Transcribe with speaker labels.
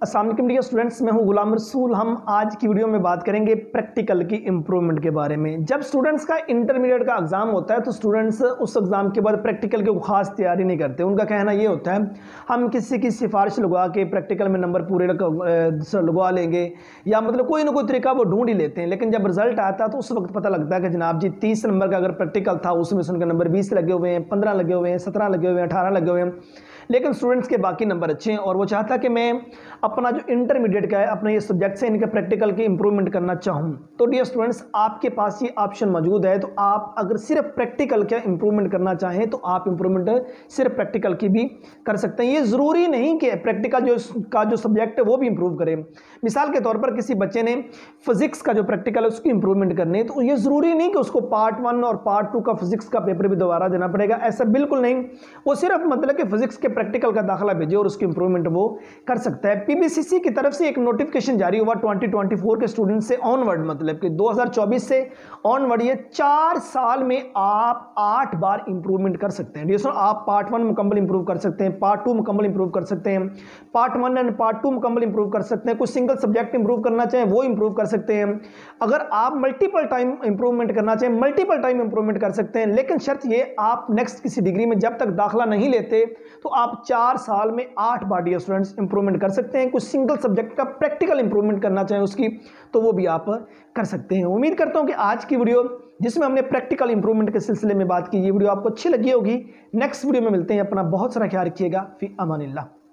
Speaker 1: अस्सलाम वालेकुम dear students, मैं हूं गुलाम रसूल। हम आज की वीडियो में बात करेंगे प्रैक्टिकल की इम्प्रूवमेंट के बारे में। जब स्टूडेंट्स का इंटरमीडिएट का एग्जाम होता है तो स्टूडेंट्स उस एग्जाम के बाद प्रैक्टिकल की खास तैयारी नहीं करते। उनका कहना ये होता है हम किसी की सिफारिश लगवा के प्रैक्टिकल में नंबर पूरे लगवा लेंगे, या मतलब कोई ना कोई तरीका वो ढूंढ ही लेते हैं। लेकिन जब रिजल्ट आता है तो उस वक्त पता लगता है कि जनाब जी 30 नंबर का अगर प्रैक्टिकल था उसमें से उनके नंबर 20 लगे हुए हैं, 15 लगे हुए हैं, 17 लगे हुए हैं, 18 लगे हुए हैं, लेकिन स्टूडेंट्स के बाकी नंबर अच्छे हैं। और वो चाहता है कि मैं अपना जो इंटरमीडिएट का है, अपने ये सब्जेक्ट से इनके प्रैक्टिकल की इंप्रूवमेंट करना चाहूँ। तो डियर स्टूडेंट्स, आपके पास ये ऑप्शन मौजूद है। तो आप अगर सिर्फ प्रैक्टिकल का इंप्रूवमेंट करना चाहें तो आप इंप्रूवमेंट सिर्फ प्रैक्टिकल की भी कर सकते हैं। ये ज़रूरी नहीं कि प्रैक्टिकल जो सब्जेक्ट है वो भी इंप्रूव करें। मिसाल के तौर पर किसी बच्चे ने फिजिक्स का जो प्रैक्टिकल है उसकी इंप्रूवमेंट करनी है, तो ये ज़रूरी नहीं कि उसको पार्ट 1 और पार्ट 2 का फिजिक्स का पेपर भी दोबारा देना पड़ेगा। ऐसा बिल्कुल नहीं। वो सिर्फ मतलब कि फिजिक्स के प्रैक्टिकल का दाखिला भेजे और उसकी इंप्रूवमेंट वो कर सकता है। पीबीसीसी की तरफ से एक नोटिफिकेशन जारी हुआ 2024 के स्टूडेंट से ऑनवर्ड, मतलब कि 2024 से ऑनवर्ड, ये 4 साल में आप 8 बार इंप्रूवमेंट कर सकते हैं। डियर, आप पार्ट 1 मुकम्मल इंप्रूव कर सकते हैं, पार्ट 2 मुकम्मल इंप्रूव कर सकते हैं, पार्ट 1 एंड पार्ट 2 मुकम्मल इंप्रूव कर सकते हैं। कुछ सिंगल सब्जेक्ट इंप्रूव करना चाहें वो इंप्रूव कर सकते हैं। अगर आप मल्टीपल टाइम इंप्रूवमेंट करना चाहें मल्टीपल टाइम इंप्रूवमेंट कर सकते हैं। लेकिन शर्त ये, आप नेक्स्ट किसी डिग्री में जब तक दाखिला नहीं लेते तो आप 4 साल में 8 बार डियर स्टूडेंट्स इंप्रूवमेंट कर सकते हैं। कुछ सिंगल सब्जेक्ट का प्रैक्टिकल इंप्रूवमेंट करना चाहें उसकी, तो वो भी आप कर सकते हैं। उम्मीद करता हूं कि आज की वीडियो जिसमें हमने प्रैक्टिकल इंप्रूवमेंट के सिलसिले में बात की, ये वीडियो आपको अच्छी लगी होगी। नेक्स्ट वीडियो में मिलते हैं। अपना बहुत सारा ख्याल रखिएगा। फी अमानिल्लाह।